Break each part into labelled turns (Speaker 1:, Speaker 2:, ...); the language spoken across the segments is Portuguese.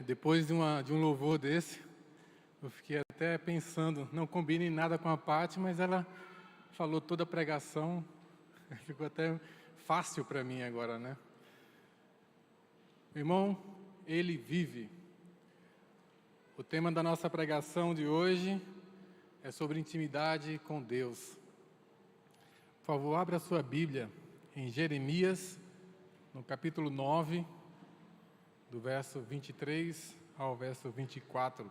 Speaker 1: Depois de um louvor desse, eu fiquei até pensando, não combina em nada com a Paty, mas ela falou toda a pregação, ficou até fácil para mim agora, né? Irmão, Ele vive. O tema da nossa pregação de hoje é sobre intimidade com Deus. Por favor, abra a sua Bíblia em Jeremias, no capítulo 9, do verso 23 ao verso 24.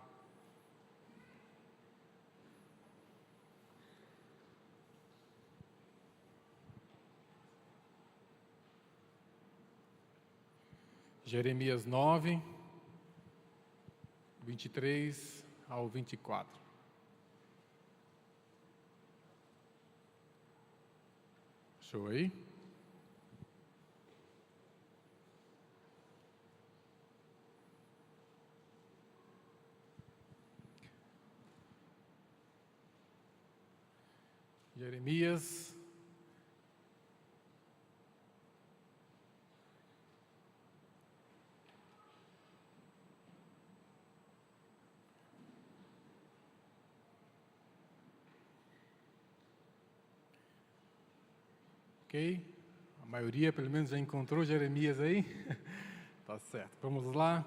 Speaker 1: Jeremias 9, 23 ao 24. Show aí? Jeremias, ok? A maioria, pelo menos, já encontrou Jeremias aí? Tá certo, vamos lá.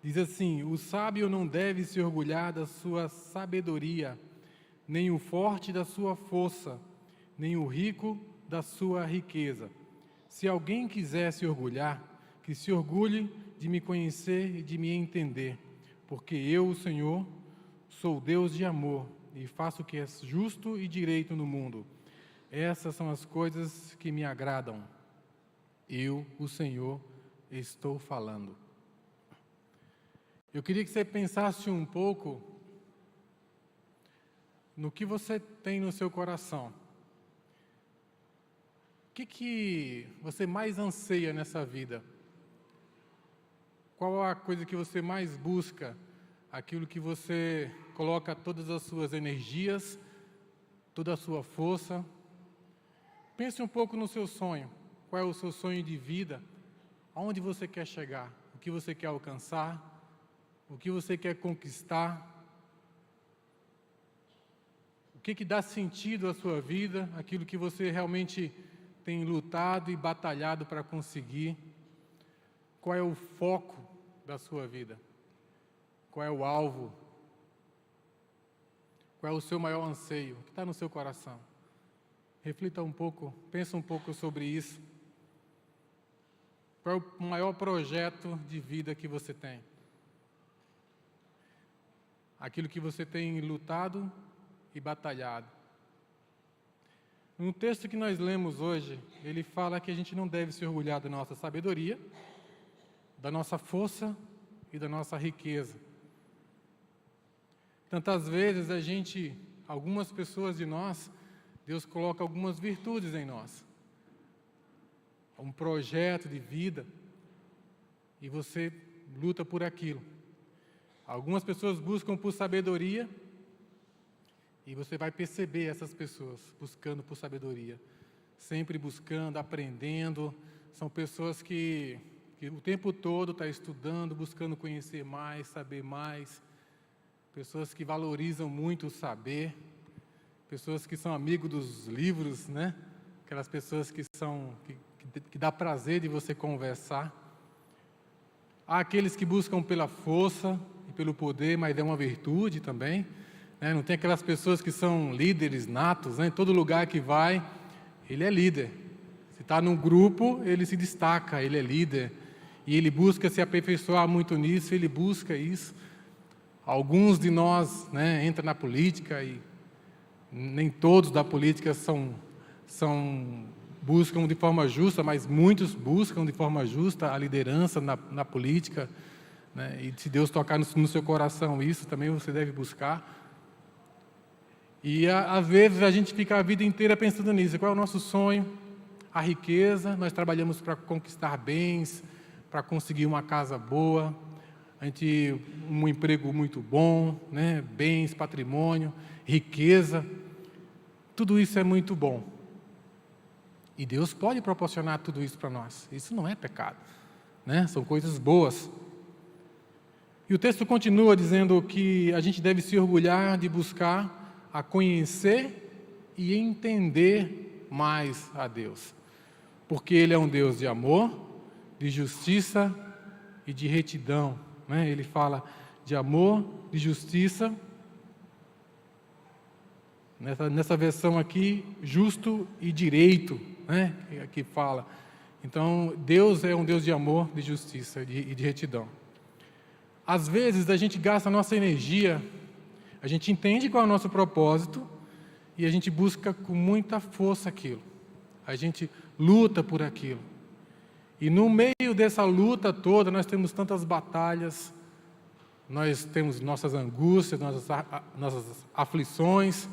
Speaker 1: Diz assim: o sábio não deve se orgulhar da sua sabedoria, nem o forte da sua força, nem o rico da sua riqueza. Se alguém quiser se orgulhar, que se orgulhe de me conhecer e de me entender, porque eu, o Senhor, sou Deus de amor e faço o que é justo e direito no mundo. Essas são as coisas que me agradam. Eu, o Senhor, estou falando. Eu queria que você pensasse um pouco no que você tem no seu coração. O que você mais anseia nessa vida? Qual a coisa que você mais busca? Aquilo que você coloca todas as suas energias, toda a sua força. Pense um pouco no seu sonho. Qual é o seu sonho de vida? Aonde você quer chegar? O que você quer alcançar? O que você quer conquistar? O que dá sentido à sua vida? Aquilo que você realmente tem lutado e batalhado para conseguir? Qual é o foco da sua vida? Qual é o alvo? Qual é o seu maior anseio? O que está no seu coração? Reflita um pouco, pensa um pouco sobre isso. Qual é o maior projeto de vida que você tem? Aquilo que você tem lutado e batalhado. No texto que nós lemos hoje, ele fala que a gente não deve se orgulhar da nossa sabedoria, da nossa força e da nossa riqueza. Tantas vezes algumas pessoas de nós, Deus coloca algumas virtudes em nós. Um projeto de vida e você luta por aquilo. Algumas pessoas buscam por sabedoria e você vai perceber essas pessoas buscando por sabedoria, sempre buscando, aprendendo. São pessoas que o tempo todo estão estudando, buscando conhecer mais, saber mais. Pessoas que valorizam muito o saber. Pessoas que são amigos dos livros, né? Aquelas pessoas que dá prazer de você conversar. Há aqueles que buscam pela força e pelo poder, mas é uma virtude também, né? Não tem aquelas pessoas que são líderes natos, né? Em todo lugar que vai, ele é líder. Se está num grupo, ele se destaca, ele é líder. E ele busca se aperfeiçoar muito nisso, ele busca isso. Alguns de nós, né, entram na política e nem todos da política buscam de forma justa, mas muitos buscam de forma justa a liderança na política, né? E se Deus tocar no seu coração isso, também você deve buscar. E às vezes a gente fica a vida inteira pensando nisso. Qual é o nosso sonho? A riqueza. Nós trabalhamos para conquistar bens, para conseguir uma casa boa, um emprego muito bom, né? Bens, patrimônio, riqueza. Tudo isso é muito bom. E Deus pode proporcionar tudo isso para nós. Isso não é pecado, né? São coisas boas. E o texto continua dizendo que a gente deve se orgulhar de buscar a conhecer e entender mais a Deus. Porque Ele é um Deus de amor, de justiça e de retidão. Né? Ele fala de amor, de justiça. Nessa versão aqui, justo e direito, né? Que fala. Então, Deus é um Deus de amor, de justiça e de retidão. Às vezes, a gente gasta a nossa energia, a gente entende qual é o nosso propósito e a gente busca com muita força aquilo. A gente luta por aquilo. E no meio dessa luta toda, nós temos tantas batalhas, nós temos nossas angústias, nossas aflições,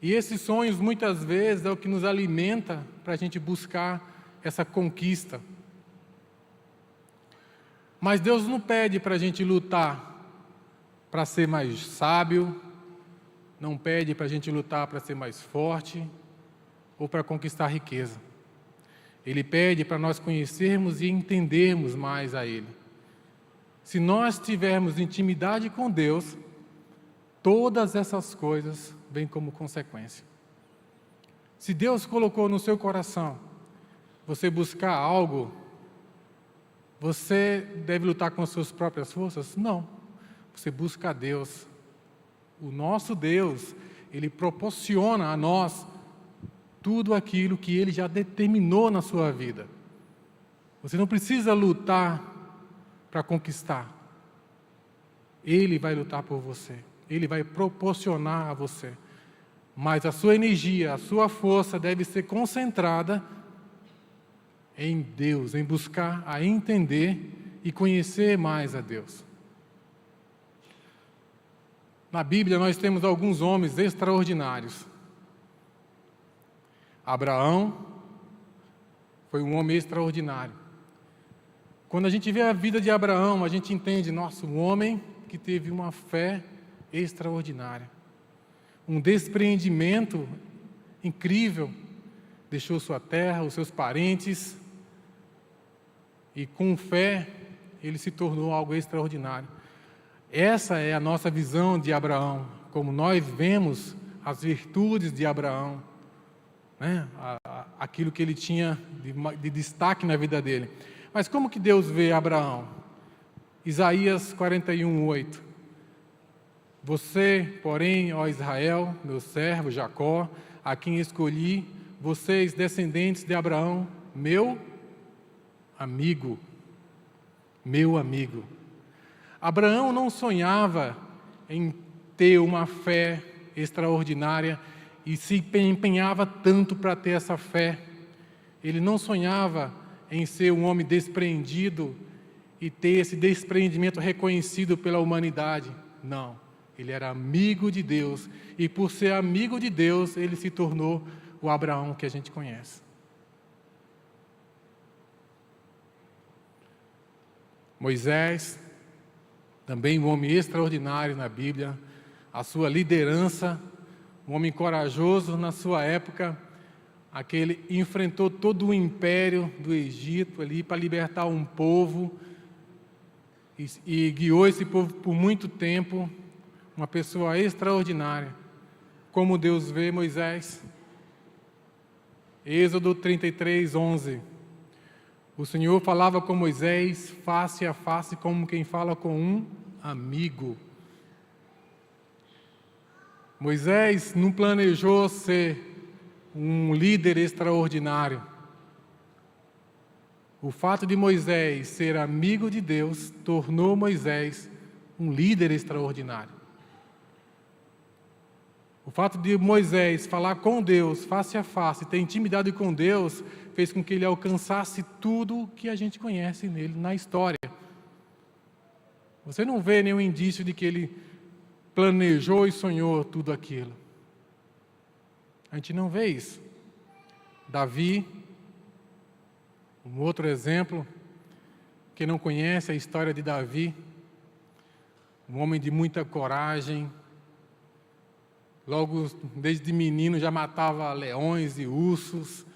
Speaker 1: e esses sonhos, muitas vezes, é o que nos alimenta para a gente buscar essa conquista. Mas Deus não pede para a gente lutar para ser mais sábio, não pede para a gente lutar para ser mais forte ou para conquistar riqueza. Ele pede para nós conhecermos e entendermos mais a Ele. Se nós tivermos intimidade com Deus, todas essas coisas vêm como consequência. Se Deus colocou no seu coração você buscar algo, você deve lutar com as suas próprias forças? Não. Você busca a Deus. O nosso Deus, Ele proporciona a nós tudo aquilo que Ele já determinou na sua vida. Você não precisa lutar para conquistar. Ele vai lutar por você. Ele vai proporcionar a você. Mas a sua energia, a sua força deve ser concentrada em Deus, em buscar a entender e conhecer mais a Deus. Na Bíblia nós temos alguns homens extraordinários. Abraão foi um homem extraordinário. Quando a gente vê a vida de Abraão, a gente entende, nossa, um homem que teve uma fé extraordinária. Um despreendimento incrível. Deixou sua terra, os seus parentes, e com fé ele se tornou algo extraordinário. Essa é a nossa visão de Abraão, como nós vemos as virtudes de Abraão, né? Aquilo que ele tinha de destaque na vida dele. Mas como que Deus vê Abraão? Isaías 41:8. Você, porém, ó Israel, meu servo Jacó, a quem escolhi, vocês, descendentes de Abraão, meu amigo. Meu amigo. Abraão não sonhava em ter uma fé extraordinária e se empenhava tanto para ter essa fé. Ele não sonhava em ser um homem despreendido e ter esse despreendimento reconhecido pela humanidade. Não. Ele era amigo de Deus e por ser amigo de Deus, ele se tornou o Abraão que a gente conhece. Moisés, também um homem extraordinário na Bíblia, a sua liderança, um homem corajoso na sua época, aquele enfrentou todo o império do Egito ali para libertar um povo e guiou esse povo por muito tempo, uma pessoa extraordinária. Como Deus vê Moisés? Êxodo 33:11. O Senhor falava com Moisés face a face, como quem fala com um amigo. Moisés não planejou ser um líder extraordinário. O fato de Moisés ser amigo de Deus tornou Moisés um líder extraordinário. O fato de Moisés falar com Deus face a face, ter intimidade com Deus, fez com que ele alcançasse tudo que a gente conhece nele, na história. Você não vê nenhum indício de que ele planejou e sonhou tudo aquilo. A gente não vê isso. Davi, um outro exemplo, quem não conhece a história de Davi, um homem de muita coragem, logo desde menino já matava leões e ursos.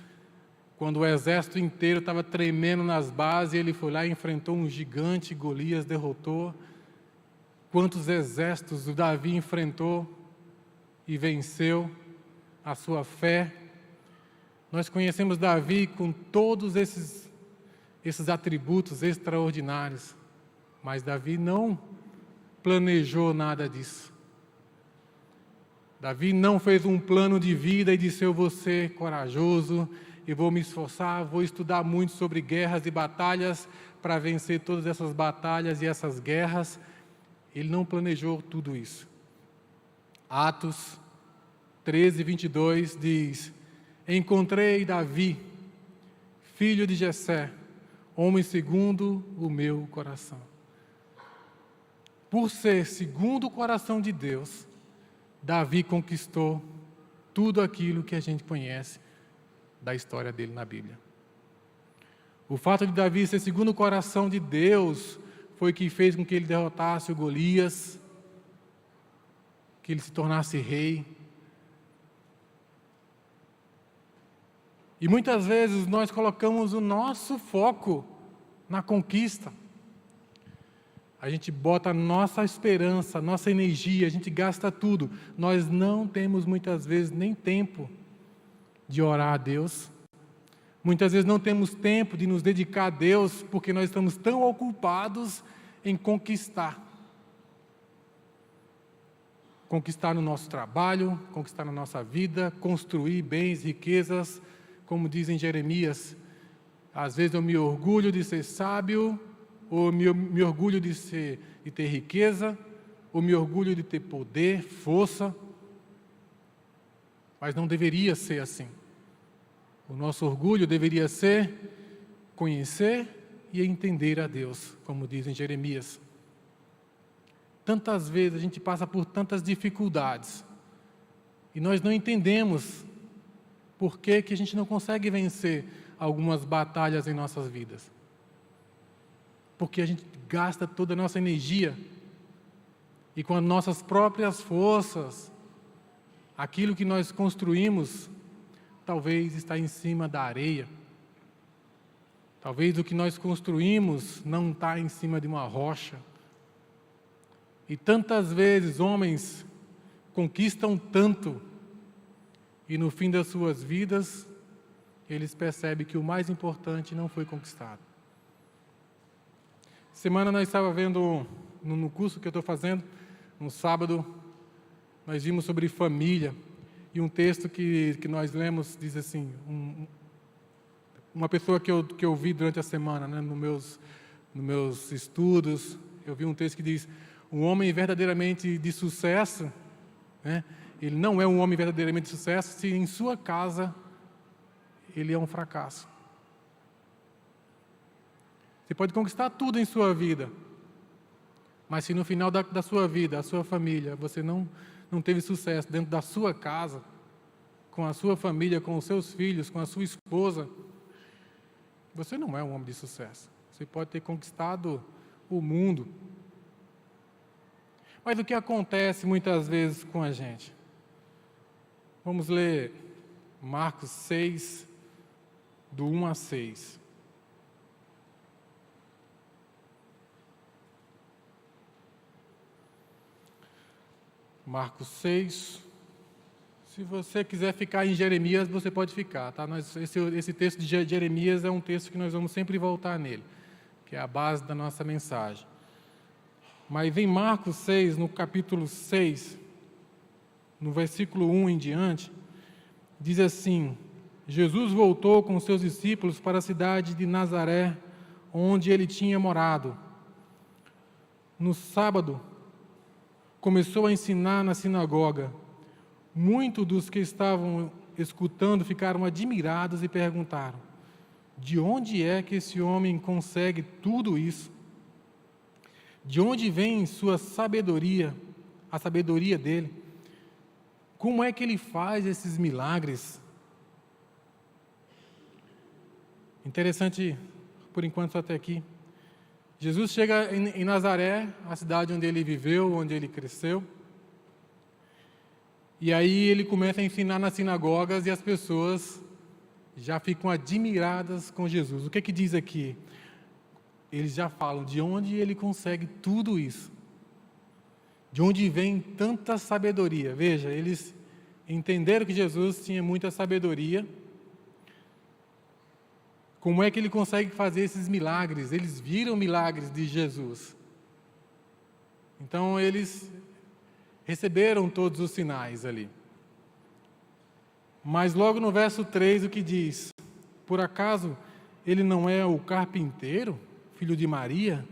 Speaker 1: Quando o exército inteiro estava tremendo nas bases, ele foi lá e enfrentou um gigante, Golias derrotou. quantos exércitos o Davi enfrentou e venceu, a sua fé. Nós conhecemos Davi com todos esses atributos extraordinários, mas Davi não planejou nada disso. Davi não fez um plano de vida e disse: eu vou ser corajoso, eu vou me esforçar, vou estudar muito sobre guerras e batalhas para vencer todas essas batalhas e essas guerras. Ele não planejou tudo isso. Atos 13, 22 diz: encontrei Davi, filho de Jessé, homem segundo o meu coração. Por ser segundo o coração de Deus, Davi conquistou tudo aquilo que a gente conhece da história dele na Bíblia. O fato de Davi ser segundo o coração de Deus foi que fez com que ele derrotasse o Golias, que ele se tornasse rei. E muitas vezes nós colocamos o nosso foco na conquista. A gente bota a nossa esperança, a nossa energia, a gente gasta tudo. Nós não temos muitas vezes nem tempo de orar a Deus. Muitas vezes não temos tempo de nos dedicar a Deus porque nós estamos tão ocupados em conquistar. Conquistar no nosso trabalho, conquistar na nossa vida, construir bens, riquezas. Como diz em Jeremias, às vezes eu me orgulho de ser sábio, ou me orgulho de ter riqueza, ou me orgulho de ter poder, força, mas não deveria ser assim. O nosso orgulho deveria ser conhecer e entender a Deus, como diz em Jeremias. Tantas vezes a gente passa por tantas dificuldades, e nós não entendemos por que a gente não consegue vencer algumas batalhas em nossas vidas. Porque a gente gasta toda a nossa energia e com as nossas próprias forças, aquilo que nós construímos, talvez está em cima da areia. Talvez o que nós construímos não está em cima de uma rocha. E tantas vezes homens conquistam tanto, e no fim das suas vidas, eles percebem que o mais importante não foi conquistado. Semana nós estávamos vendo, no curso que eu estou fazendo, no sábado, nós vimos sobre família, e um texto que nós lemos diz assim, uma pessoa que eu vi durante a semana, né, nos meus estudos, eu vi um texto que diz: um homem verdadeiramente de sucesso, né, ele não é um homem verdadeiramente de sucesso se em sua casa ele é um fracasso. Você pode conquistar tudo em sua vida, mas se no final da sua vida, a sua família, você não teve sucesso dentro da sua casa, com a sua família, com os seus filhos, com a sua esposa, você não é um homem de sucesso. Você pode ter conquistado o mundo. Mas o que acontece muitas vezes com a gente? Vamos ler Marcos 6, do 1 a 6. Marcos 6. Se você quiser ficar em Jeremias, você pode ficar, tá? Esse texto de Jeremias é um texto que nós vamos sempre voltar nele, que é a base da nossa mensagem. Mas em Marcos 6, no capítulo 6, no versículo 1 em diante, diz assim: Jesus voltou com seus discípulos para a cidade de Nazaré, onde ele tinha morado. No sábado, começou a ensinar na sinagoga. Muitos dos que estavam escutando ficaram admirados e perguntaram: de onde é que esse homem consegue tudo isso? De onde vem sua sabedoria, a sabedoria dele? Como é que ele faz esses milagres? Interessante, por enquanto, só até aqui. Jesus chega em Nazaré, a cidade onde ele viveu, onde ele cresceu. E aí ele começa a ensinar nas sinagogas e as pessoas já ficam admiradas com Jesus. O que é que diz aqui? Eles já falam de onde ele consegue tudo isso. De onde vem tanta sabedoria? Veja, eles entenderam que Jesus tinha muita sabedoria. Como é que ele consegue fazer esses milagres? Eles viram milagres de Jesus. Então, eles receberam todos os sinais ali. Mas logo no verso 3, o que diz? Por acaso ele não é o carpinteiro, filho de Maria?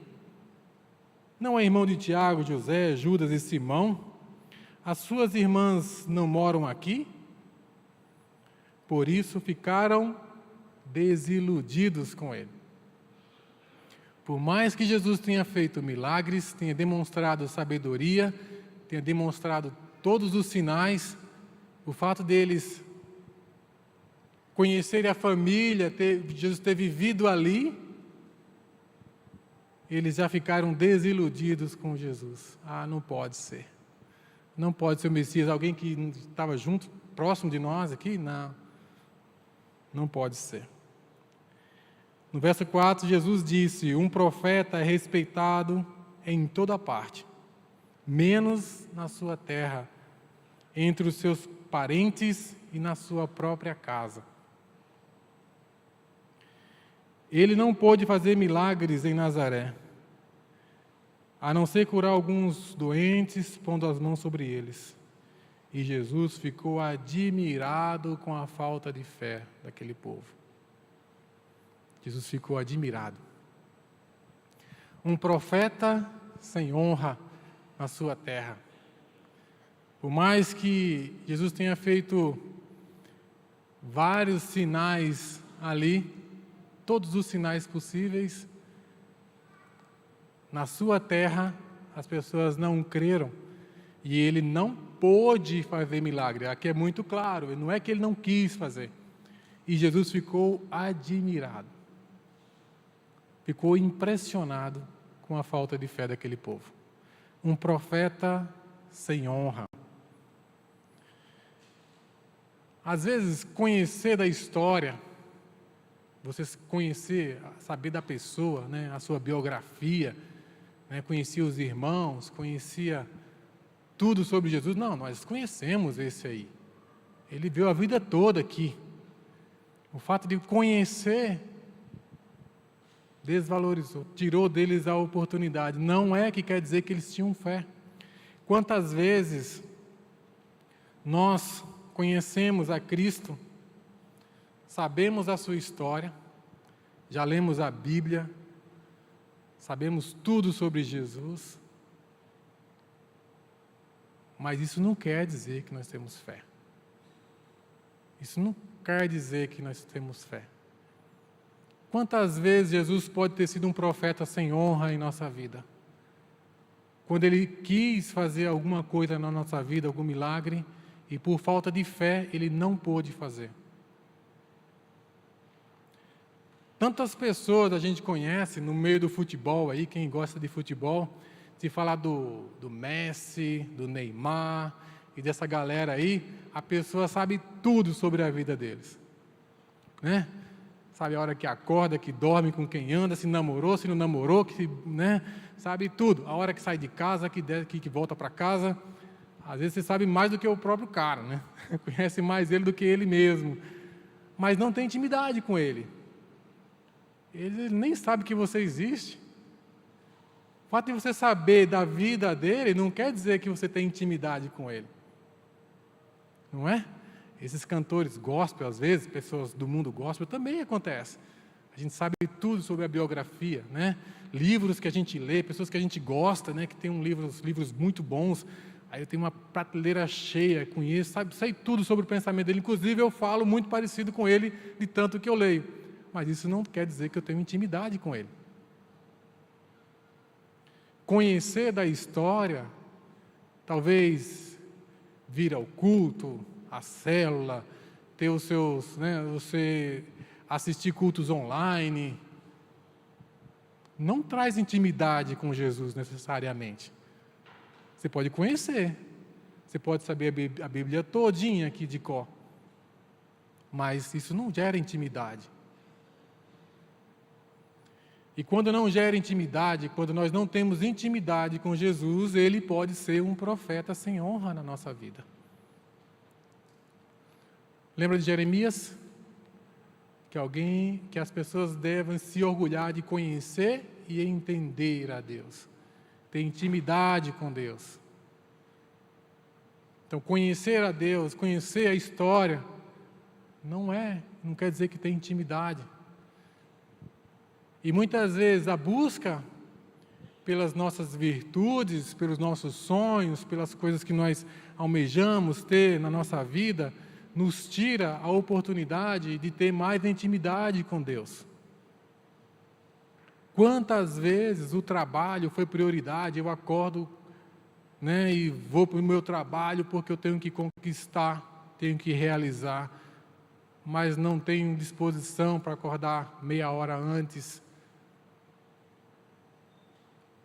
Speaker 1: Não é irmão de Tiago, José, Judas e Simão? As suas irmãs não moram aqui? Por isso ficaram desiludidos com ele. Por mais que Jesus tenha feito milagres, tenha demonstrado sabedoria, tenha demonstrado todos os sinais, o fato deles conhecerem a família, Jesus ter vivido ali, eles já ficaram desiludidos com Jesus. Ah, não pode ser. Não pode ser o Messias, alguém que estava junto, próximo de nós aqui? Não. Não pode ser. No verso 4, Jesus disse: um profeta é respeitado em toda parte, menos na sua terra, entre os seus parentes e na sua própria casa. Ele não pôde fazer milagres em Nazaré, a não ser curar alguns doentes, pondo as mãos sobre eles. E Jesus ficou admirado com a falta de fé daquele povo. Jesus ficou admirado. Um profeta sem honra na sua terra. Por mais que Jesus tenha feito vários sinais ali, todos os sinais possíveis, na sua terra as pessoas não creram e ele não pôde fazer milagre. Aqui é muito claro, não é que ele não quis fazer. E Jesus ficou admirado, ficou impressionado com a falta de fé daquele povo. Um profeta sem honra. Às vezes, conhecer da história, você conhecer, saber da pessoa, né, a sua biografia, né, conhecia os irmãos, conhecia tudo sobre Jesus. Não, nós conhecemos esse aí. Ele viu a vida toda aqui. O fato de conhecer desvalorizou, tirou deles a oportunidade. Não é que quer dizer que eles tinham fé. Quantas vezes nós conhecemos a Cristo, sabemos a sua história, já lemos a Bíblia, sabemos tudo sobre Jesus, mas isso não quer dizer que nós temos fé. Isso não quer dizer que nós temos fé. Quantas vezes Jesus pode ter sido um profeta sem honra em nossa vida? Quando ele quis fazer alguma coisa na nossa vida, algum milagre, e por falta de fé, ele não pôde fazer. Tantas pessoas a gente conhece no meio do futebol aí, quem gosta de futebol, se falar do Messi, do Neymar e dessa galera aí, a pessoa sabe tudo sobre a vida deles, né? Sabe a hora que acorda, que dorme, com quem anda, se namorou, se não namorou, né? Sabe tudo. A hora que sai de casa, que volta para casa. Às vezes você sabe mais do que o próprio cara, né? Conhece mais ele do que ele mesmo. Mas não tem intimidade com ele. Ele nem sabe que você existe. O fato de você saber da vida dele não quer dizer que você tem intimidade com ele. Não é? Esses cantores gospel, às vezes, pessoas do mundo gospel, também acontece. A gente sabe tudo sobre a biografia, né? Livros que a gente lê, pessoas que a gente gosta, né? Que tem livros muito bons. Aí eu tenho uma prateleira cheia, conheço, sei tudo sobre o pensamento dele. Inclusive, eu falo muito parecido com ele, de tanto que eu leio. Mas isso não quer dizer que eu tenho intimidade com ele. Conhecer da história, talvez vir ao culto, a célula, ter os seus, né, você assistir cultos online, não traz intimidade com Jesus necessariamente. Você pode conhecer, você pode saber a Bíblia todinha aqui de cor, mas isso não gera intimidade. E quando não gera intimidade, quando nós não temos intimidade com Jesus, ele pode ser um profeta sem honra na nossa vida. Lembra de Jeremias? Que as pessoas devem se orgulhar de conhecer e entender a Deus. Ter intimidade com Deus. Então, conhecer a Deus, conhecer a história, não quer dizer que tem intimidade. E muitas vezes a busca pelas nossas virtudes, pelos nossos sonhos, pelas coisas que nós almejamos ter na nossa vida, nos tira a oportunidade de ter mais intimidade com Deus. Quantas vezes o trabalho foi prioridade, eu acordo, e vou para o meu trabalho porque eu tenho que conquistar, tenho que realizar, mas não tenho disposição para acordar meia hora antes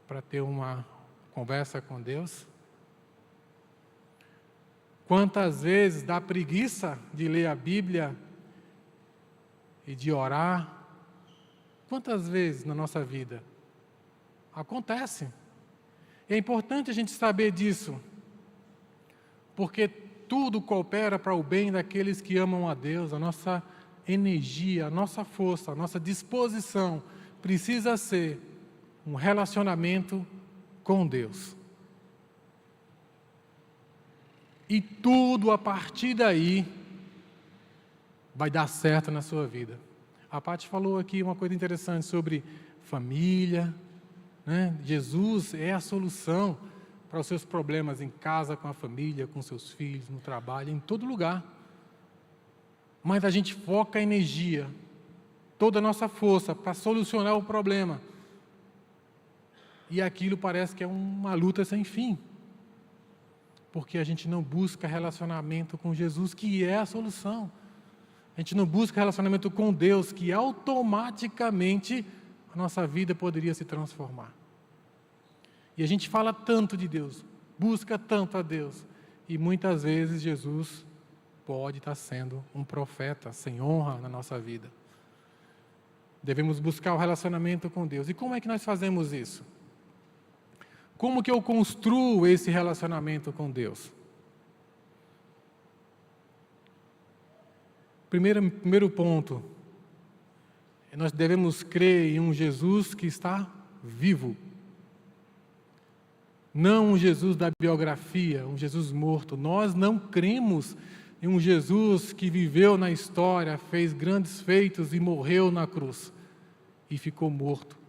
Speaker 1: para ter uma conversa com Deus? Quantas vezes dá preguiça de ler a Bíblia e de orar? Quantas vezes na nossa vida? Acontece. É importante a gente saber disso, porque tudo coopera para o bem daqueles que amam a Deus. A nossa energia, a nossa força, a nossa disposição precisa ser um relacionamento com Deus. E tudo a partir daí vai dar certo na sua vida. A Paty falou aqui uma coisa interessante sobre família, Jesus é a solução para os seus problemas em casa, com a família, com seus filhos, no trabalho, em todo lugar. Mas a gente foca a energia, toda a nossa força para solucionar o problema. E aquilo parece que é uma luta sem fim. Porque a gente não busca relacionamento com Jesus, que é a solução. A gente não busca relacionamento com Deus, que automaticamente a nossa vida poderia se transformar. E a gente fala tanto de Deus, busca tanto a Deus, e muitas vezes Jesus pode estar sendo um profeta sem honra na nossa vida. Devemos buscar o relacionamento com Deus. E como é que nós fazemos isso? Como que eu construo esse relacionamento com Deus? Primeiro ponto, nós devemos crer em um Jesus que está vivo. Não um Jesus da biografia, um Jesus morto. Nós não cremos em um Jesus que viveu na história, fez grandes feitos e morreu na cruz e ficou morto.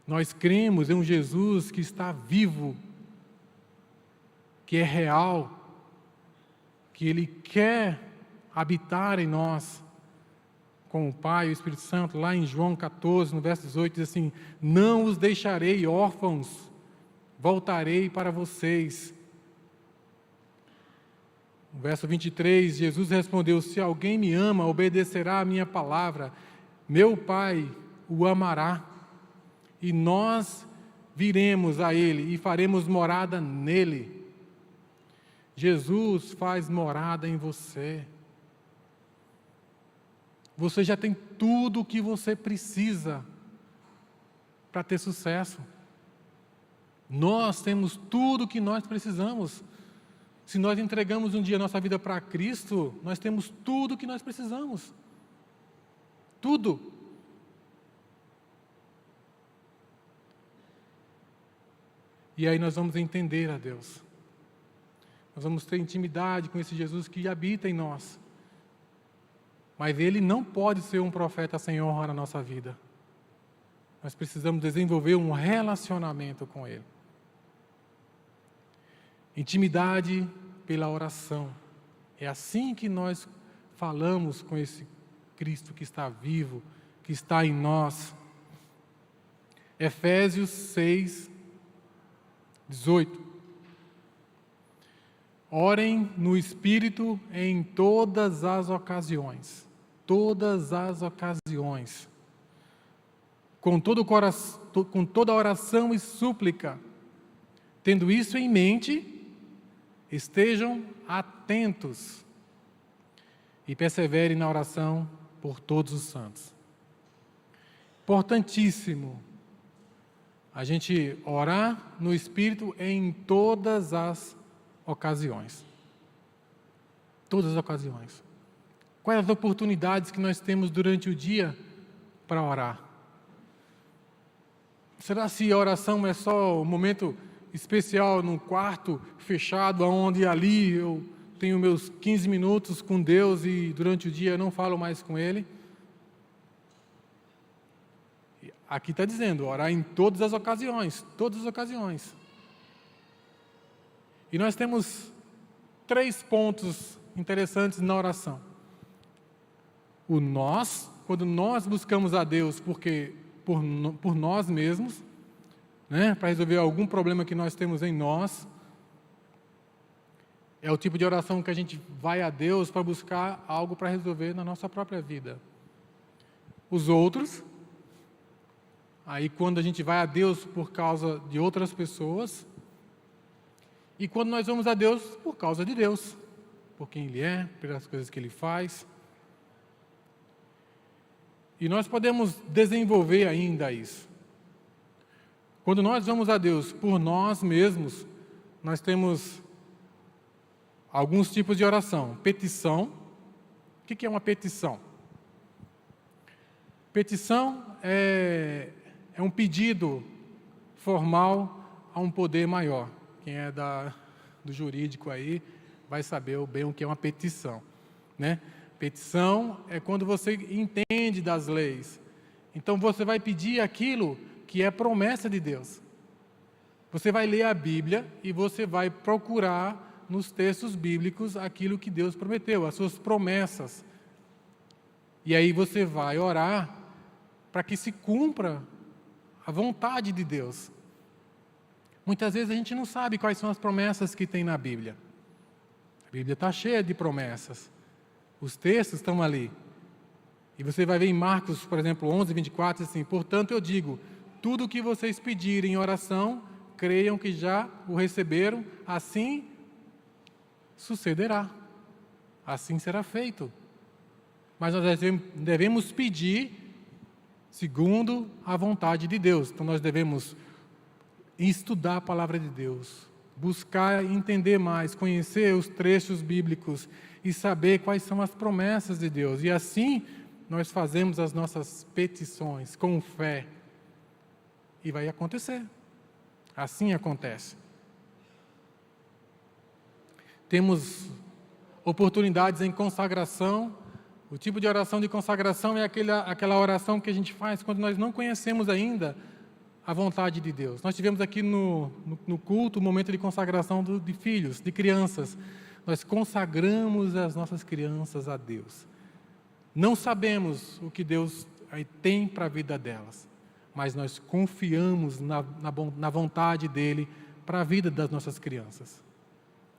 Speaker 1: Nós cremos em um Jesus que está vivo, que é real, que Ele quer habitar em nós, com o Pai e o Espírito Santo. Lá em João 14, no verso 18, diz assim: não os deixarei órfãos, voltarei para vocês. No verso 23, Jesus respondeu: se alguém me ama, obedecerá a minha palavra, meu Pai o amará, e nós viremos a Ele e faremos morada nele. Jesus faz morada em você. Você já tem tudo o que você precisa para ter sucesso. Nós temos tudo o que nós precisamos. Se nós entregamos um dia a nossa vida para Cristo, nós temos tudo o que nós precisamos. Tudo. E aí nós vamos entender a Deus. Nós vamos ter intimidade com esse Jesus que habita em nós. Mas Ele não pode ser um profeta sem honra na nossa vida. Nós precisamos desenvolver um relacionamento com Ele. Intimidade pela oração. É assim que nós falamos com esse Cristo que está vivo, que está em nós. Efésios 6, 18. Orem no Espírito em todas as ocasiões. Todas as ocasiões. Com toda oração e súplica. Tendo isso em mente, estejam atentos e perseverem na oração por todos os santos. importantíssimo a gente orar no Espírito em todas as ocasiões. Todas as ocasiões. Quais as oportunidades que nós temos durante o dia para orar? Será se a oração é só um momento especial num quarto fechado, onde ali eu tenho meus 15 minutos com Deus e durante o dia eu não falo mais com Ele? Aqui está dizendo, orar em todas as ocasiões, todas as ocasiões. E nós temos 3 pontos interessantes na oração. O nós, quando nós buscamos a Deus por nós mesmos, né, para resolver algum problema que nós temos em nós, é o tipo de oração que a gente vai a Deus para buscar algo para resolver na nossa própria vida. Os outros, aí quando a gente vai a Deus por causa de outras pessoas, e quando nós vamos a Deus por causa de Deus, por quem Ele é, pelas coisas que Ele faz. E nós podemos desenvolver ainda isso. Quando nós vamos a Deus por nós mesmos, nós temos alguns tipos de oração. Petição. O que é uma petição? Petição é um pedido formal a um poder maior. Quem é do jurídico aí vai saber bem o que é uma petição, né? Petição é quando você entende das leis. Então você vai pedir aquilo que é promessa de Deus. Você vai ler a Bíblia e você vai procurar nos textos bíblicos aquilo que Deus prometeu, as suas promessas. E aí você vai orar para que se cumpra a vontade de Deus. Muitas vezes a gente não sabe quais são as promessas que tem na Bíblia. A Bíblia está cheia de promessas. Os textos estão ali. E você vai ver em Marcos, por exemplo, 11, 24, assim, portanto eu digo, tudo o que vocês pedirem em oração, creiam que já o receberam, assim sucederá. Assim será feito. Mas nós devemos pedir segundo a vontade de Deus. Então nós devemos estudar a palavra de Deus, buscar entender mais, conhecer os trechos bíblicos e saber quais são as promessas de Deus. E assim nós fazemos as nossas petições com fé. E vai acontecer. Assim acontece. Temos oportunidades em consagração. O tipo de oração de consagração é aquela oração que a gente faz quando nós não conhecemos ainda a vontade de Deus. Nós tivemos aqui no culto o momento de consagração de filhos, de crianças. Nós consagramos as nossas crianças a Deus. Não sabemos o que Deus tem para a vida delas, mas nós confiamos na vontade dEle para a vida das nossas crianças.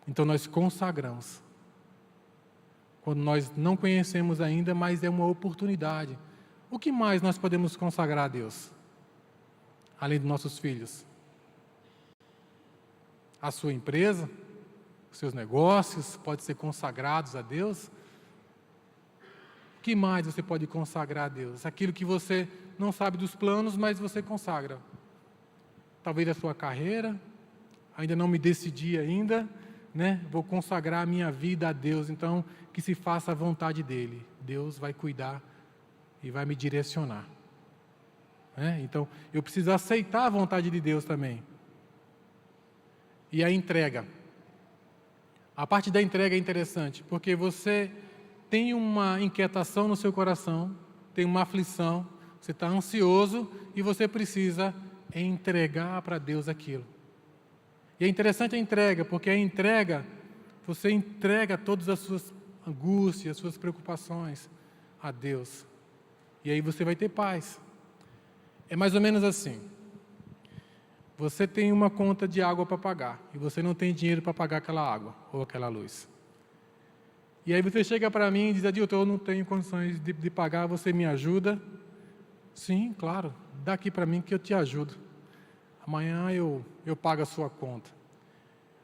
Speaker 1: Então nós consagramos. Quando nós não conhecemos ainda, mas é uma oportunidade. O que mais nós podemos consagrar a Deus? Além dos nossos filhos? A sua empresa, os seus negócios podem ser consagrados a Deus? O que mais você pode consagrar a Deus? Aquilo que você não sabe dos planos, mas você consagra. Talvez a sua carreira, ainda não me decidi ainda, né? Vou consagrar a minha vida a Deus, então que se faça a vontade dEle. Deus vai cuidar e vai me direcionar. Então, eu preciso aceitar a vontade de Deus também. E a entrega. A parte da entrega é interessante, porque você tem uma inquietação no seu coração, tem uma aflição, você está ansioso e você precisa entregar para Deus aquilo. E é interessante a entrega, porque a entrega, você entrega todas as suas angústias, as suas preocupações a Deus. E aí você vai ter paz. É mais ou menos assim. Você tem uma conta de água para pagar e você não tem dinheiro para pagar aquela água ou aquela luz. E aí você chega para mim e diz, Adilton, eu não tenho condições de pagar, você me ajuda? Sim, claro, dá aqui para mim que eu te ajudo. Amanhã eu pago a sua conta.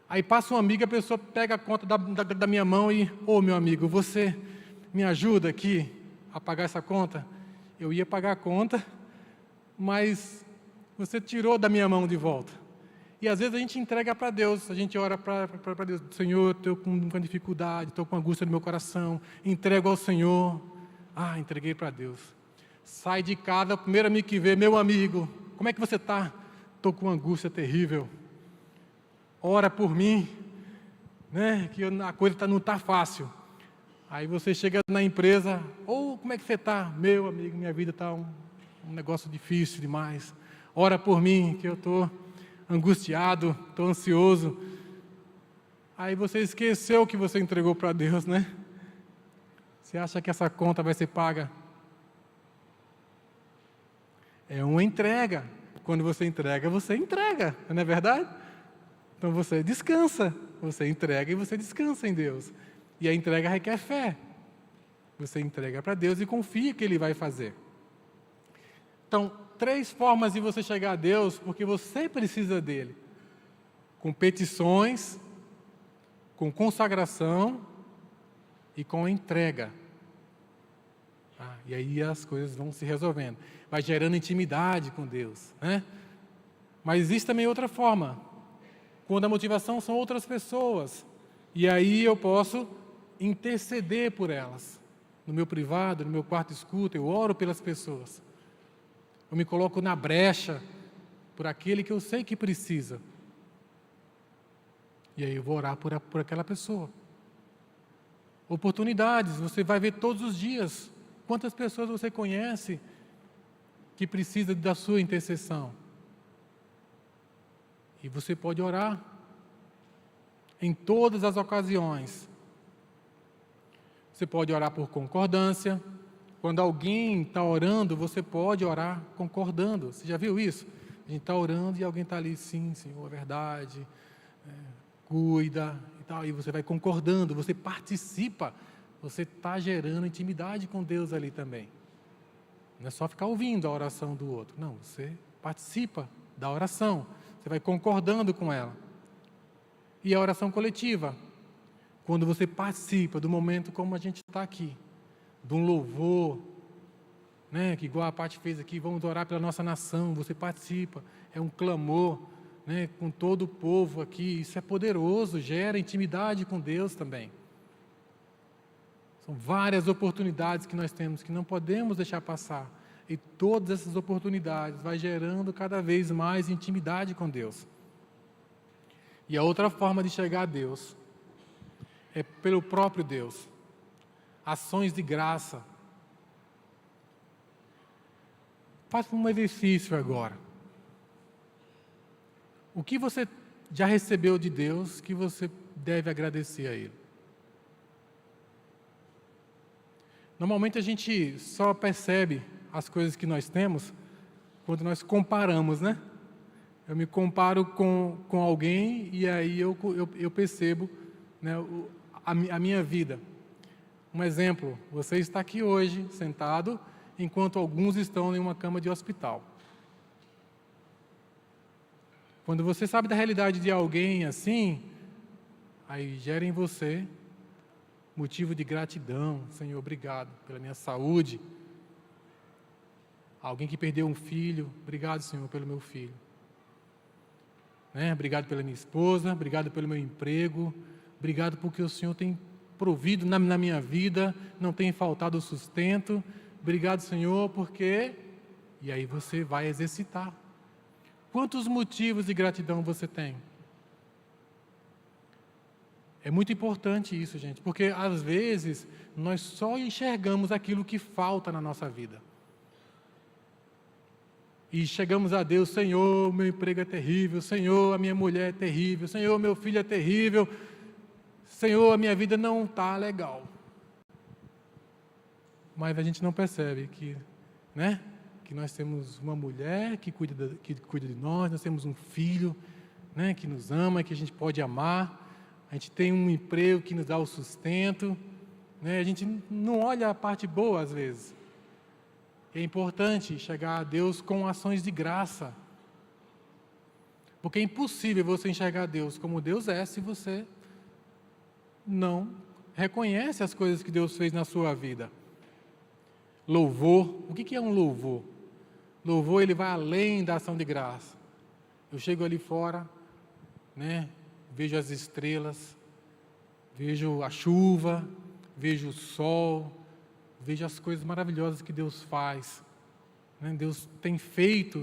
Speaker 1: Aí passa um amigo, a pessoa pega a conta da minha mão e, meu amigo, você me ajuda aqui a pagar essa conta? Eu ia pagar a conta, mas você tirou da minha mão de volta. E às vezes a gente entrega para Deus, a gente ora para Deus, Senhor, estou com dificuldade, estou com angústia no meu coração, entrego ao Senhor. Entreguei para Deus. Sai de casa, o primeiro amigo que vê, meu amigo, como é que você está? Estou com angústia terrível. Ora por mim, né? Que a coisa não está fácil. Aí você chega na empresa, como é que você está? Meu amigo, minha vida está um negócio difícil demais. Ora por mim, que eu estou angustiado, estou ansioso. Aí você esqueceu que você entregou para Deus, né? Você acha que essa conta vai ser paga? É uma entrega. Quando você entrega, não é verdade? Então você descansa, você entrega e você descansa em Deus. E a entrega requer fé. Você entrega para Deus e confia que Ele vai fazer. Então, 3 formas de você chegar a Deus, porque você precisa dEle. Com petições, com consagração e com entrega. E aí as coisas vão se resolvendo. Vai gerando intimidade com Deus, né? Mas existe também outra forma. Quando a motivação são outras pessoas. E aí eu posso interceder por elas. No meu privado, no meu quarto escuto, eu oro pelas pessoas. Eu me coloco na brecha por aquele que eu sei que precisa. E aí eu vou orar por aquela pessoa. Oportunidades, você vai ver todos os dias. Quantas pessoas você conhece que precisa da sua intercessão? E você pode orar em todas as ocasiões. Você pode orar por concordância. Quando alguém está orando, você pode orar concordando. Você já viu isso? A gente está orando e alguém está ali, sim, Senhor, é verdade, cuida e tal. E você vai concordando, você participa. Você está gerando intimidade com Deus ali também. Não é só ficar ouvindo a oração do outro. Não, você participa da oração. Você vai concordando com ela. E a oração coletiva. Quando você participa do momento como a gente está aqui. De um louvor, né, que igual a Paty fez aqui, vamos orar pela nossa nação. Você participa. É um clamor, né, com todo o povo aqui. Isso é poderoso, gera intimidade com Deus também. São várias oportunidades que nós temos que não podemos deixar passar. E todas essas oportunidades vai gerando cada vez mais intimidade com Deus. E a outra forma de chegar a Deus é pelo próprio Deus. Ações de graça. Faça um exercício agora. O que você já recebeu de Deus que você deve agradecer a Ele? Normalmente a gente só percebe as coisas que nós temos quando nós comparamos, né? Eu me comparo com alguém e aí eu percebo, né, a minha vida. Um exemplo, você está aqui hoje, sentado, enquanto alguns estão em uma cama de hospital. Quando você sabe da realidade de alguém assim, aí gera em você motivo de gratidão. Senhor, obrigado pela minha saúde. Alguém que perdeu um filho, obrigado, Senhor, pelo meu filho. Né? Obrigado pela minha esposa, obrigado pelo meu emprego, obrigado porque o Senhor tem provido na minha vida, não tem faltado o sustento. Obrigado, Senhor, porque... E aí você vai exercitar. Quantos motivos de gratidão você tem? É muito importante isso, gente, porque às vezes nós só enxergamos aquilo que falta na nossa vida. E chegamos a Deus, Senhor, meu emprego é terrível, Senhor, a minha mulher é terrível, Senhor, meu filho é terrível, Senhor, a minha vida não está legal. Mas a gente não percebe que, né, que nós temos uma mulher que cuida de nós temos um filho, né, que nos ama, que a gente pode amar. A gente tem um emprego que nos dá o sustento, né? A gente não olha a parte boa às vezes. É importante chegar a Deus com ações de graça. Porque é impossível você enxergar Deus como Deus é se você não reconhece as coisas que Deus fez na sua vida. Louvor. O que é um louvor? Louvor, ele vai além da ação de graça. Eu chego ali fora, né? Vejo as estrelas, vejo a chuva, vejo o sol, vejo as coisas maravilhosas que Deus faz. Né? Deus tem feito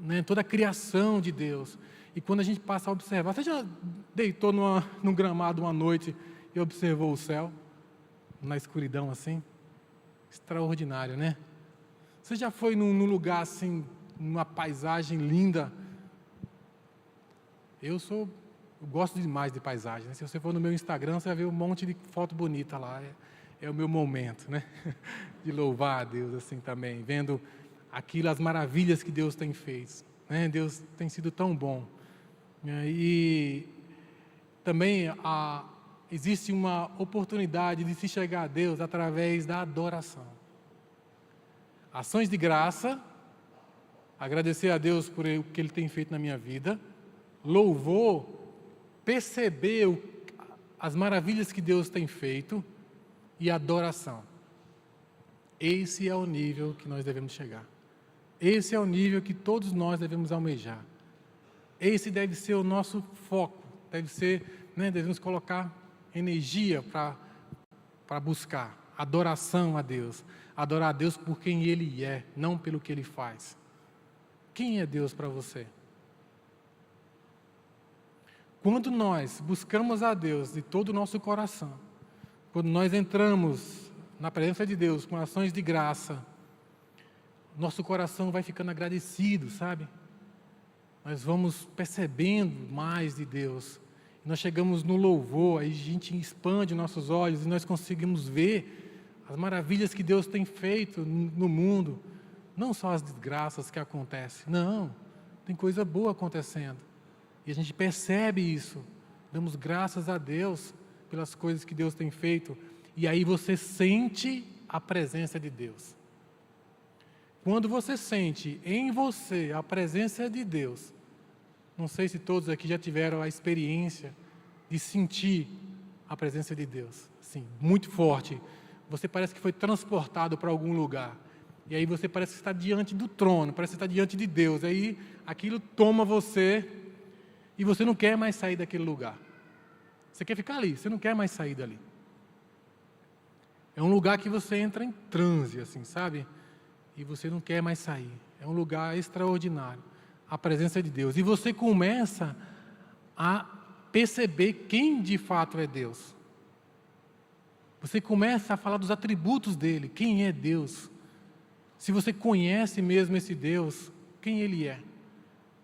Speaker 1: né, toda a criação de Deus. E quando a gente passa a observar, você já deitou num gramado uma noite e observou o céu? Na escuridão assim? Extraordinário, né? Você já foi num lugar assim, numa paisagem linda? Eu gosto demais de paisagem, né? Se você for no meu Instagram, você vai ver um monte de foto bonita lá. É o meu momento, né? De louvar a Deus assim também, vendo aquilo, as maravilhas que Deus tem feito, né? Deus tem sido tão bom. E também existe uma oportunidade de se chegar a Deus através da adoração. Ações de graça, agradecer a Deus por o que Ele tem feito na minha vida, louvor, perceber as maravilhas que Deus tem feito e adoração. Esse é o nível que nós devemos chegar. Esse é o nível que todos nós devemos almejar. Esse deve ser o nosso foco, deve ser, né, devemos colocar energia para buscar adoração a Deus. Adorar a Deus por quem Ele é, não pelo que Ele faz. Quem é Deus para você? Quando nós buscamos a Deus de todo o nosso coração, quando nós entramos na presença de Deus com ações de graça, nosso coração vai ficando agradecido, sabe? Nós vamos percebendo mais de Deus. Nós chegamos no louvor, aí a gente expande nossos olhos e nós conseguimos ver as maravilhas que Deus tem feito no mundo. Não só as desgraças que acontecem, não, tem coisa boa acontecendo. E a gente percebe isso, damos graças a Deus pelas coisas que Deus tem feito. E aí você sente a presença de Deus. Quando você sente em você a presença de Deus, não sei se todos aqui já tiveram a experiência de sentir a presença de Deus, assim, muito forte. Você parece que foi transportado para algum lugar. E aí você parece que está diante do trono, parece que está diante de Deus. Aí aquilo toma você e você não quer mais sair daquele lugar. Você quer ficar ali, você não quer mais sair dali. É um lugar que você entra em transe, assim, sabe? E você não quer mais sair. É um lugar extraordinário, a presença de Deus. E você começa a perceber quem de fato é Deus. Você começa a falar dos atributos dele, quem é Deus. Se você conhece mesmo esse Deus, quem Ele é.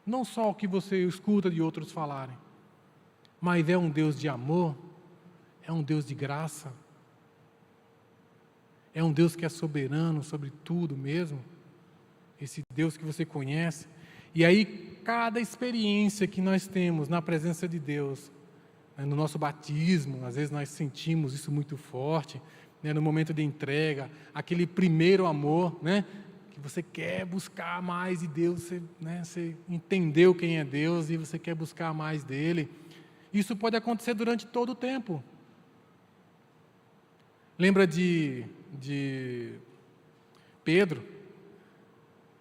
Speaker 1: Não só o que você escuta de outros falarem, mas é um Deus de amor, é um Deus de graça, é um Deus que é soberano sobre tudo mesmo, esse Deus que você conhece. E aí, cada experiência que nós temos na presença de Deus, né, no nosso batismo, às vezes nós sentimos isso muito forte, né, no momento de entrega, aquele primeiro amor, né, que você quer buscar mais de Deus, você entendeu quem é Deus e você quer buscar mais dele. Isso pode acontecer durante todo o tempo. Lembra de Pedro?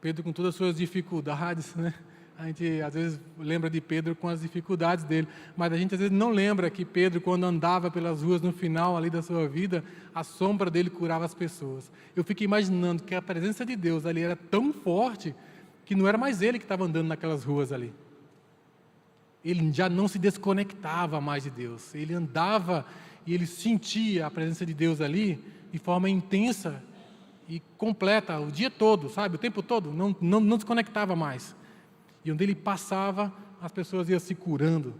Speaker 1: Pedro com todas as suas dificuldades, né? A gente às vezes lembra de Pedro com as dificuldades dele, mas a gente às vezes não lembra que Pedro, quando andava pelas ruas no final ali da sua vida, a sombra dele curava as pessoas. Eu fico imaginando que a presença de Deus ali era tão forte que não era mais ele que estava andando naquelas ruas ali. Ele já não se desconectava mais de Deus. Ele andava e ele sentia a presença de Deus ali de forma intensa e completa o dia todo, sabe? O tempo todo, não desconectava mais. E onde ele passava, as pessoas iam se curando.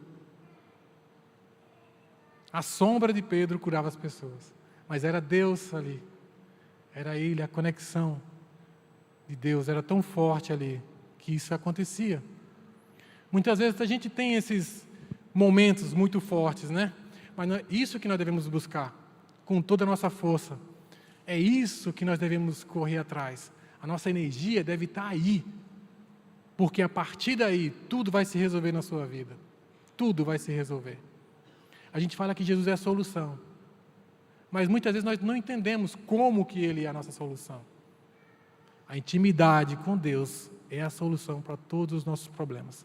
Speaker 1: A sombra de Pedro curava as pessoas. Mas era Deus ali. Era ele, a conexão de Deus era tão forte ali, que isso acontecia. Muitas vezes a gente tem esses momentos muito fortes, né? Mas é isso que nós devemos buscar, com toda a nossa força. É isso que nós devemos correr atrás. A nossa energia deve estar aí. Porque a partir daí, tudo vai se resolver na sua vida. Tudo vai se resolver. A gente fala que Jesus é a solução. Mas muitas vezes nós não entendemos como que Ele é a nossa solução. A intimidade com Deus é a solução para todos os nossos problemas.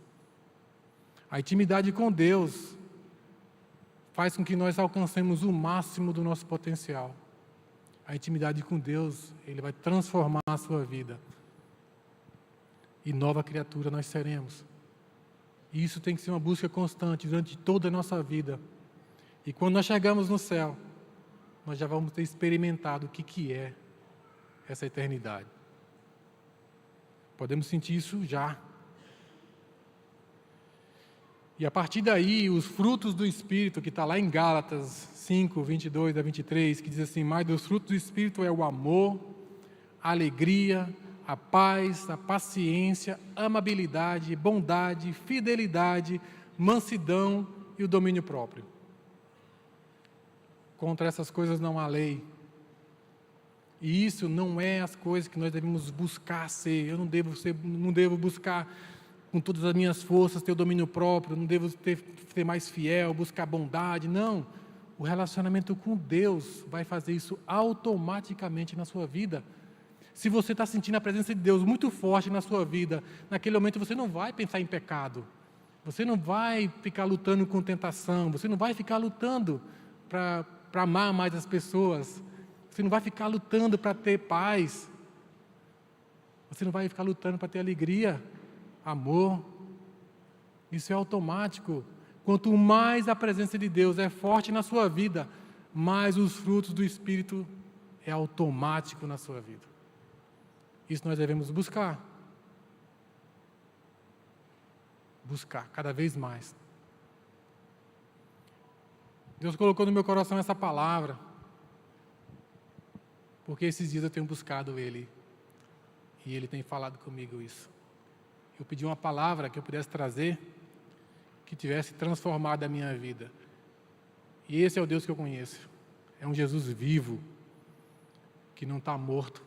Speaker 1: A intimidade com Deus faz com que nós alcancemos o máximo do nosso potencial. A intimidade com Deus, Ele vai transformar a sua vida. E nova criatura nós seremos. E isso tem que ser uma busca constante durante toda a nossa vida. E quando nós chegamos no céu, nós já vamos ter experimentado o que é essa eternidade. Podemos sentir isso já. E a partir daí, os frutos do Espírito, que está lá em Gálatas 5, 22 a 23, que diz assim: mas dos frutos do Espírito é o amor, a alegria, a paz, a paciência, a amabilidade, bondade, fidelidade, mansidão e o domínio próprio. Contra essas coisas não há lei. E isso não é as coisas que nós devemos buscar ser. Eu não devo buscar com todas as minhas forças ter o domínio próprio, não devo ser mais fiel, buscar bondade. Não. O relacionamento com Deus vai fazer isso automaticamente na sua vida. Se você está sentindo a presença de Deus muito forte na sua vida, naquele momento você não vai pensar em pecado. Você não vai ficar lutando com tentação. Você não vai ficar lutando para amar mais as pessoas. Você não vai ficar lutando para ter paz. Você não vai ficar lutando para ter alegria, amor. Isso é automático. Quanto mais a presença de Deus é forte na sua vida, mais os frutos do Espírito é automático na sua vida. Isso nós devemos buscar. Buscar cada vez mais. Deus colocou no meu coração essa palavra, porque esses dias eu tenho buscado Ele, e Ele tem falado comigo isso. Eu pedi uma palavra que eu pudesse trazer, que tivesse transformado a minha vida. E esse é o Deus que eu conheço. É um Jesus vivo, que não está morto,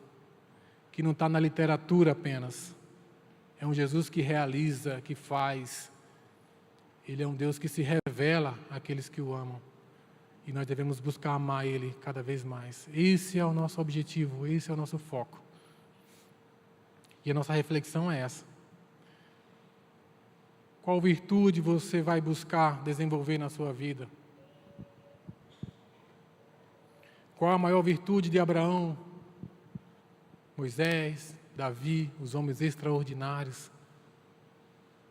Speaker 1: que não está na literatura apenas. É um Jesus que realiza, que faz. Ele é um Deus que se revela àqueles que o amam. E nós devemos buscar amar Ele cada vez mais. Esse é o nosso objetivo, esse é o nosso foco. E a nossa reflexão é essa. Qual virtude você vai buscar desenvolver na sua vida? Qual a maior virtude de Abraão, Moisés, Davi, os homens extraordinários,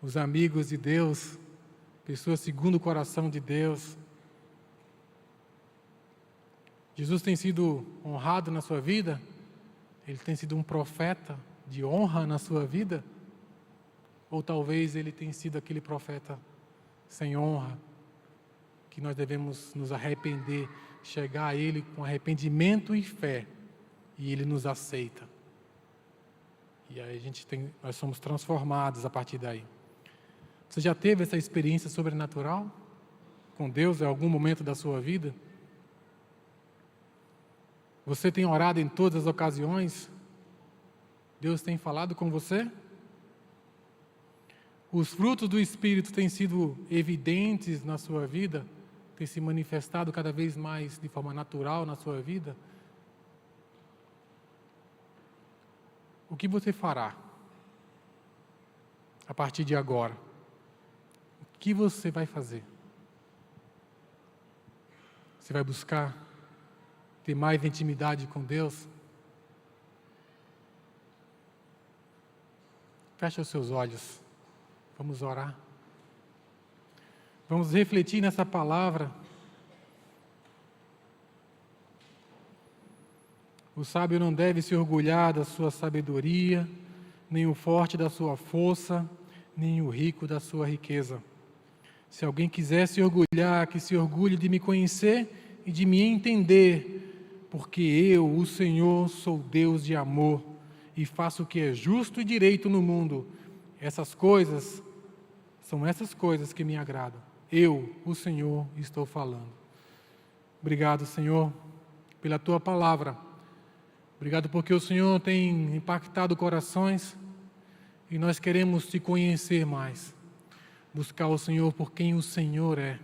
Speaker 1: os amigos de Deus, pessoas segundo o coração de Deus? Jesus tem sido honrado na sua vida? Ele tem sido um profeta de honra na sua vida? Ou talvez ele tenha sido aquele profeta sem honra, que nós devemos nos arrepender, chegar a Ele com arrependimento e fé, e Ele nos aceita. E aí nós somos transformados a partir daí. Você já teve essa experiência sobrenatural com Deus em algum momento da sua vida? Você tem orado em todas as ocasiões? Deus tem falado com você? Os frutos do Espírito têm sido evidentes na sua vida? Têm se manifestado cada vez mais de forma natural na sua vida? O que você fará a partir de agora? O que você vai fazer? Você vai buscar ter mais intimidade com Deus? Feche os seus olhos. Vamos orar. Vamos refletir nessa palavra. O sábio não deve se orgulhar da sua sabedoria, nem o forte da sua força, nem o rico da sua riqueza. Se alguém quiser se orgulhar, que se orgulhe de me conhecer e de me entender, porque eu, o Senhor, sou Deus de amor e faço o que é justo e direito no mundo. São essas coisas que me agradam. Eu, o Senhor, estou falando. Obrigado, Senhor, pela Tua palavra. Obrigado porque o Senhor tem impactado corações e nós queremos Te conhecer mais. Buscar o Senhor por quem o Senhor é.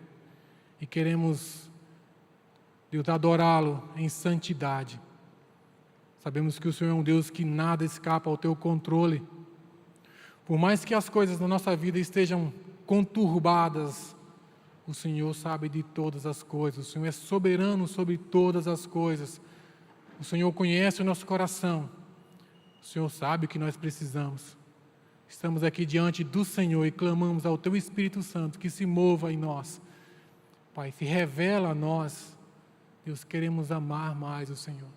Speaker 1: E queremos, Deus, adorá-lo em santidade. Sabemos que o Senhor é um Deus que nada escapa ao teu controle. Por mais que as coisas na nossa vida estejam conturbadas, o Senhor sabe de todas as coisas. O Senhor é soberano sobre todas as coisas. O Senhor conhece o nosso coração. O Senhor sabe o que nós precisamos. Estamos aqui diante do Senhor e clamamos ao Teu Espírito Santo que se mova em nós. Pai, se revela a nós. Deus, queremos amar mais o Senhor.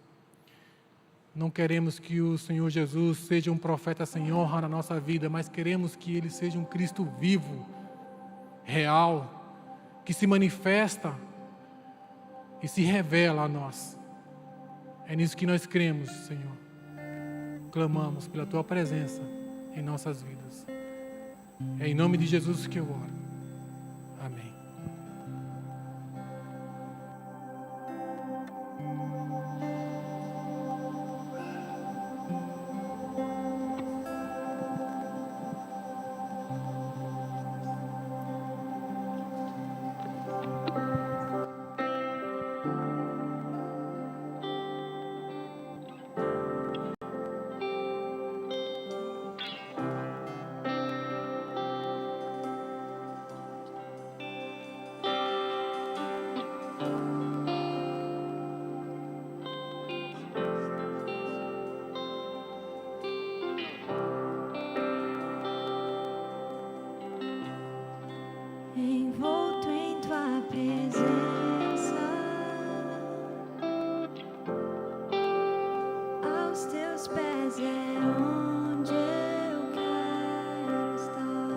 Speaker 1: Não queremos que o Senhor Jesus seja um profeta sem honra na nossa vida, mas queremos que Ele seja um Cristo vivo, real, que se manifesta e se revela a nós. É nisso que nós cremos, Senhor. Clamamos pela Tua presença em nossas vidas. É em nome de Jesus que eu oro. Amém.
Speaker 2: Envolto em tua presença, aos teus pés é onde eu quero estar,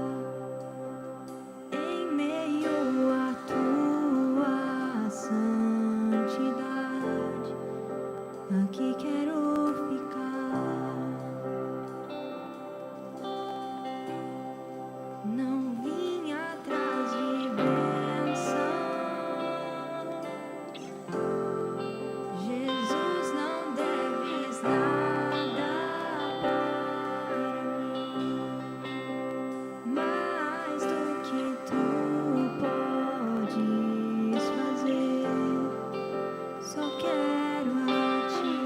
Speaker 2: em meio à tua santidade, aqui quero ficar. Não vim atrás de bênçãos, Jesus, não deves nada para mim, mais do que tu podes fazer, só quero a ti.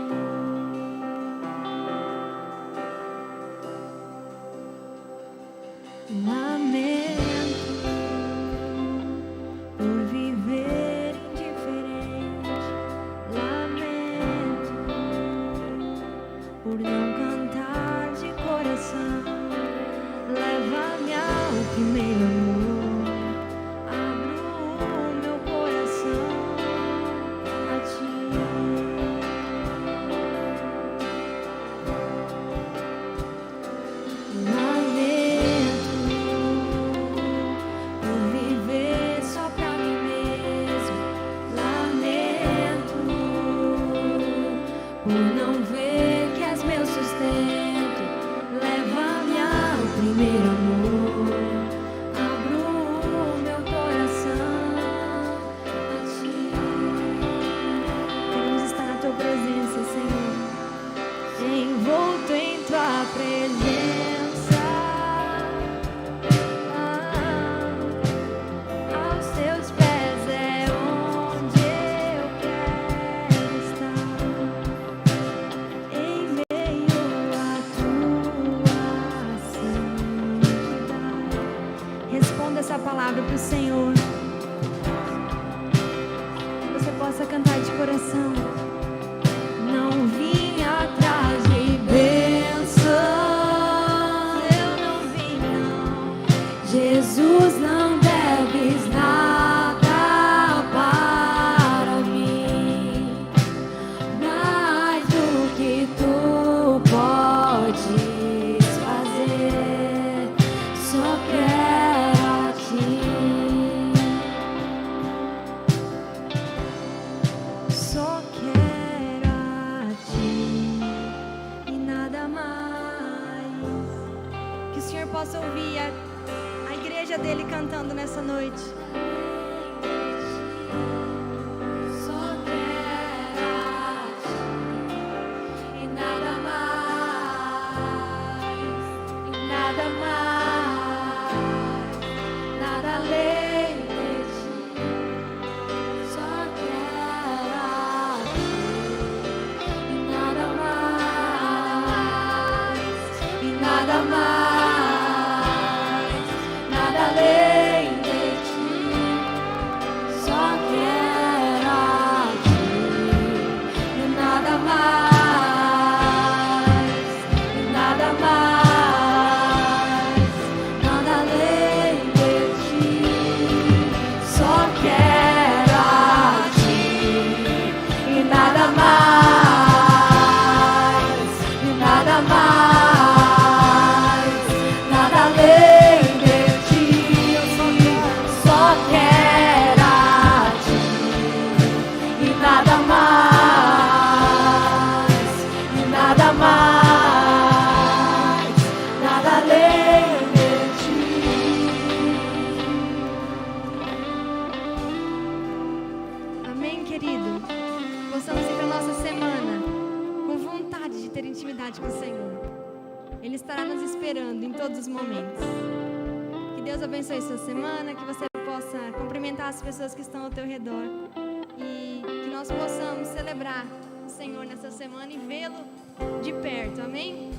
Speaker 2: Lamento por viver indiferente, lamento por não cantar de coração. Leva-me ao primeiro amor, abro o meu coração a ti. Lamento por viver só pra mim mesmo, lamento por não ver que és meu sustento. Leva-me ao primeiro amor, abro o meu coração a ti. Queremos estar na tua presença, Senhor, envolto em tua presença, aos teus pés é onde eu quero estar, em meio à tua santidade. Responda essa palavra para o Senhor, que você possa cantar de coração. Não vim atrás de bênçãos, eu não vim não, Jesus, não deves nada para mim, mais do que tu podes fazer, só quero a ti. Só quero a ti e nada mais. Que o Senhor possa ouvir a igreja dele cantando nessa noite. Só quero a ti e nada mais, e nada mais, nada além de ti. Só quero a ti e nada mais. intimidade com o Senhor. Ele estará nos esperando em todos os momentos. Que Deus abençoe sua semana, que você possa cumprimentar as pessoas que estão ao teu redor e que nós possamos celebrar o Senhor nessa semana e vê-lo de perto. Amém?